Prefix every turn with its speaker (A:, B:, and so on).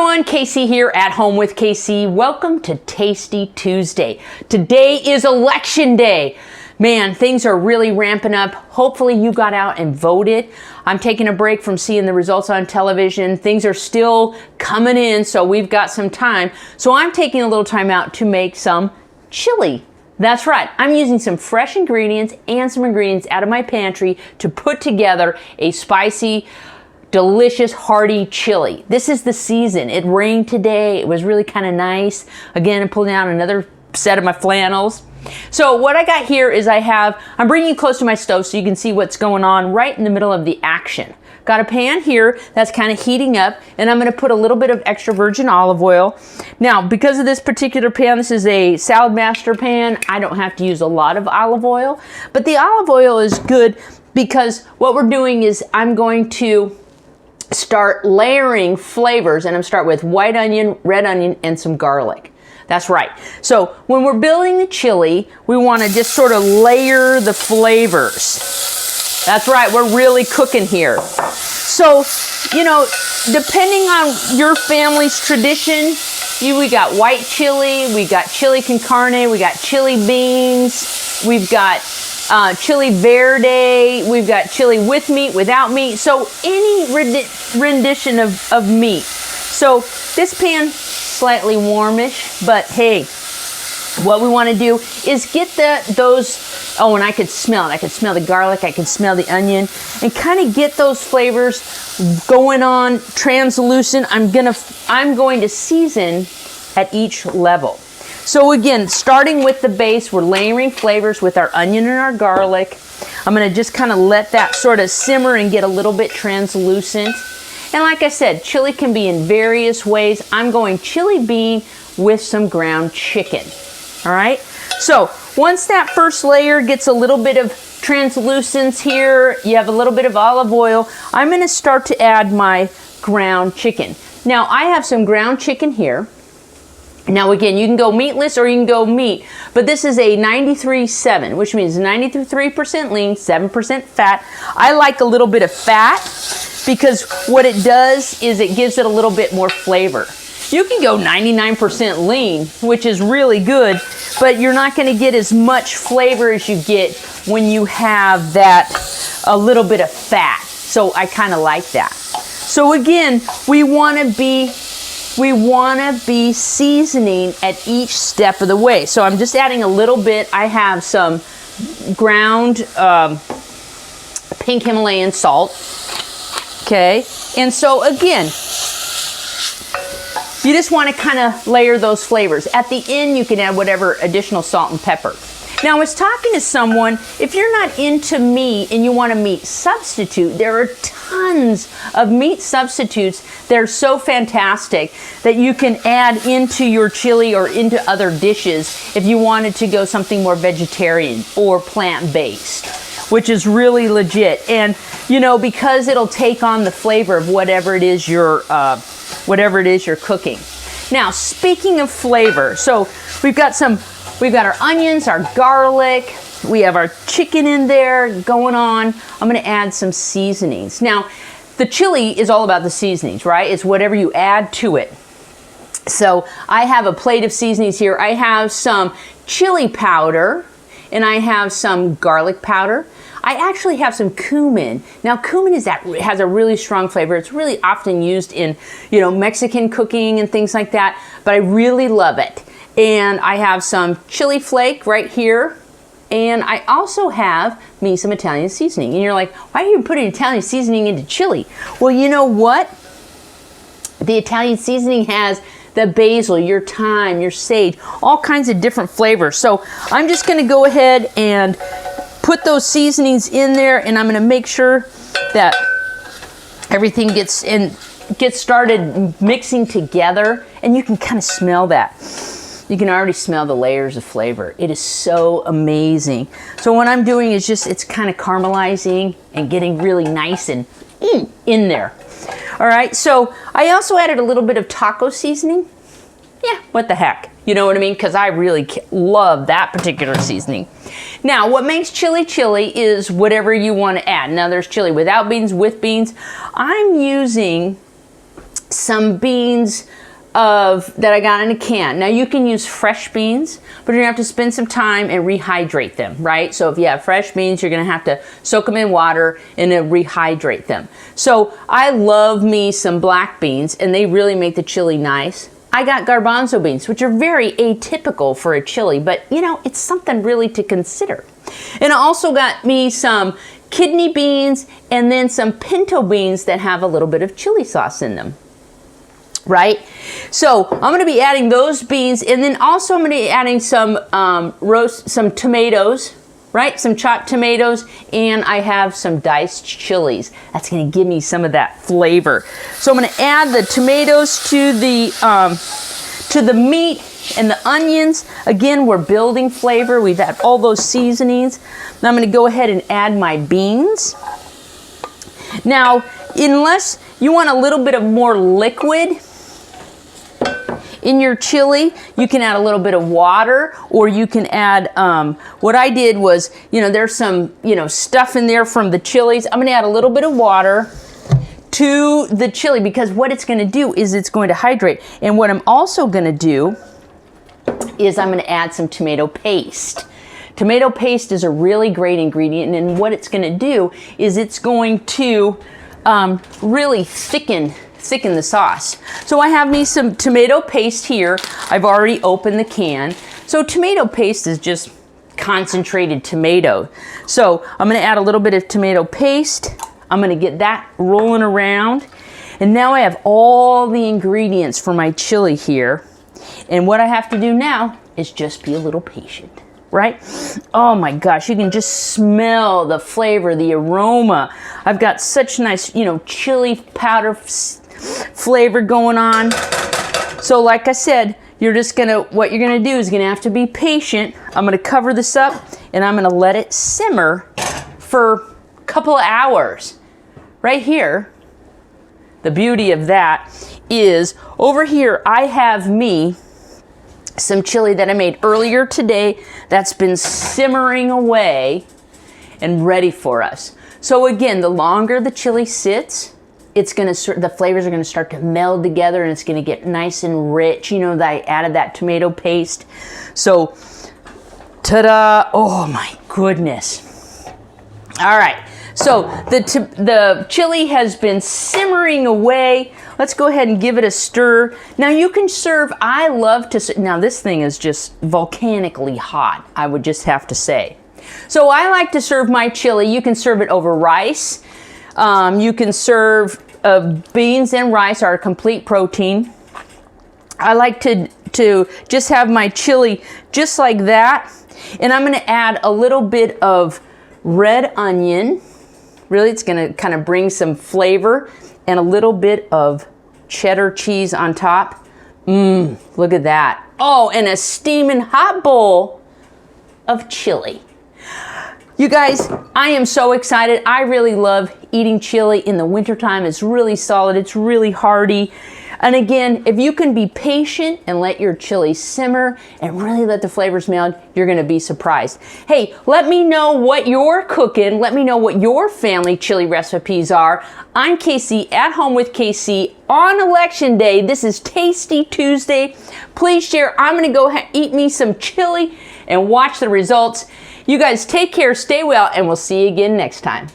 A: everyone, Casey here at Home with Casey. Welcome to Tasty Tuesday. Today is election day. Man, things are really ramping up. Hopefully you got out and voted. I'm taking a break from seeing the results on television. Things are still coming in, so we've got some time. So I'm taking a little time out to make some chili. That's right, I'm using some fresh ingredients and some ingredients out of my pantry to put together a spicy, delicious, hearty chili. This is the season. It rained today. It was really kind of nice. Again, I'm pulling out another set of my flannels. So what I got here is I'm bringing you close to my stove so you can see what's going on right in the middle of the action. Got a pan here that's kind of heating up, and I'm going to put a little bit of extra virgin olive oil. Now, because of this particular pan, this is a Salad Master pan, I don't have to use a lot of olive oil, but the olive oil is good because what we're doing is I'm going to start layering flavors, and I'm start with white onion, red onion, and some garlic. That's right. So when we're building the chili, we want to just sort of layer the flavors. That's right, we're really cooking here. So, you know, depending on your family's tradition, we got white chili, we got chili con carne, we got chili beans, we've got chili verde, we've got chili with meat, without meat, so any rendition of meat. So this pan, slightly warmish, but hey, what we want to do is get oh, and I could smell it. I could smell the garlic, I could smell the onion, and kind of get those flavors going on, translucent. I'm going to season at each level. So again, starting with the base, we're layering flavors with our onion and our garlic. I'm going to just kind of let that sort of simmer and get a little bit translucent. And like I said, chili can be in various ways. I'm going chili bean with some ground chicken. All right. So once that first layer gets a little bit of translucence here, you have a little bit of olive oil, I'm going to start to add my ground chicken. Now I have some ground chicken here. Now again, you can go meatless or you can go meat, but this is a 93-7, which means 93% lean, 7% fat. I like a little bit of fat because what it does is it gives it a little bit more flavor. You can go 99% lean, which is really good, but you're not going to get as much flavor as you get when you have a little bit of fat. So I kind of like that. So again, we want to be seasoning at each step of the way. So I'm just adding a little bit. I have some ground pink Himalayan salt. Okay, and so again, you just want to kind of layer those flavors. At the end, you can add whatever additional salt and pepper. Now, I was talking to someone, if you're not into meat and you want a meat substitute, there are tons of meat substitutes that are so fantastic that you can add into your chili or into other dishes if you wanted to go something more vegetarian or plant-based, which is really legit. And, you know, because it'll take on the flavor of whatever it is you're cooking. Now, speaking of flavor, so we've got our onions, our garlic, we have our chicken in there going on. I'm gonna add some seasonings. Now, the chili is all about the seasonings, right? It's whatever you add to it. So I have a plate of seasonings here. I have some chili powder and I have some garlic powder. I actually have some cumin. Now, cumin has a really strong flavor. It's really often used in, you know, Mexican cooking and things like that, but I really love it. And I have some chili flake right here. And I also have some Italian seasoning. And you're like, why are you putting Italian seasoning into chili? Well, you know what? The Italian seasoning has the basil, your thyme, your sage, all kinds of different flavors. So I'm just gonna go ahead and put those seasonings in there, and I'm gonna make sure that everything gets started mixing together, and you can kind of smell that. You can already smell the layers of flavor. It is so amazing. So what I'm doing is it's kind of caramelizing and getting really nice and in there. All right, so I also added a little bit of taco seasoning. Yeah, what the heck? You know what I mean? Because I really love that particular seasoning. Now, what makes chili chili is whatever you want to add. Now, there's chili without beans, with beans. I'm using some beans that I got in a can. Now you can use fresh beans, but you're gonna have to spend some time and rehydrate them, right? So if you have fresh beans, you're gonna have to soak them in water and then rehydrate them. So I love me some black beans, and they really make the chili nice. I got garbanzo beans, which are very atypical for a chili, but you know, it's something really to consider. And I also got me some kidney beans and then some pinto beans that have a little bit of chili sauce in them. Right? So I'm going to be adding those beans, and then also I'm going to be adding some some tomatoes, right? Some chopped tomatoes, and I have some diced chilies. That's going to give me some of that flavor. So I'm going to add the tomatoes to the meat and the onions. Again, we're building flavor. We've had all those seasonings. Now I'm going to go ahead and add my beans. Now, unless you want a little bit of more liquid in your chili, you can add a little bit of water, or you can add, what I did was, you know, there's some, you know, stuff in there from the chilies. I'm gonna add a little bit of water to the chili, because what it's gonna do is it's going to hydrate. And what I'm also gonna do is I'm gonna add some tomato paste. Tomato paste is a really great ingredient, and what it's gonna do is it's going to really thicken the sauce. So I have me some tomato paste here. I've already opened the can. So tomato paste is just concentrated tomato. So I'm going to add a little bit of tomato paste. I'm going to get that rolling around. And now I have all the ingredients for my chili here. And what I have to do now is just be a little patient. Right? Oh my gosh, you can just smell the flavor, the aroma. I've got such nice, you know, chili powder flavor going on. So like I said, what you're gonna do is gonna have to be patient. I'm gonna cover this up and I'm gonna let it simmer for a couple of hours. Right here, the beauty of that is over here I have me some chili that I made earlier today that's been simmering away and ready for us. So again, the longer the chili sits, the flavors are gonna start to meld together, and it's gonna get nice and rich. You know, that I added that tomato paste. So, ta-da! Oh my goodness. All right, so the chili has been simmering away. Let's go ahead and give it a stir. Now you can serve, now this thing is just volcanically hot, I would just have to say. So I like to serve my chili. You can serve it over rice. You can serve beans and rice are a complete protein. I like to just have my chili just like that. And I'm gonna add a little bit of red onion. Really, it's gonna kind of bring some flavor, and a little bit of cheddar cheese on top. Look at that. Oh, and a steaming hot bowl of chili. You guys, I am so excited. I really love eating chili in the wintertime. It's really solid, it's really hearty. And again, if you can be patient and let your chili simmer and really let the flavors meld, you're gonna be surprised. Hey, let me know what you're cooking. Let me know what your family chili recipes are. I'm Casey at Home with Casey on Election Day. This is Tasty Tuesday. Please share. I'm gonna go eat me some chili and watch the results. You guys take care, stay well, and we'll see you again next time.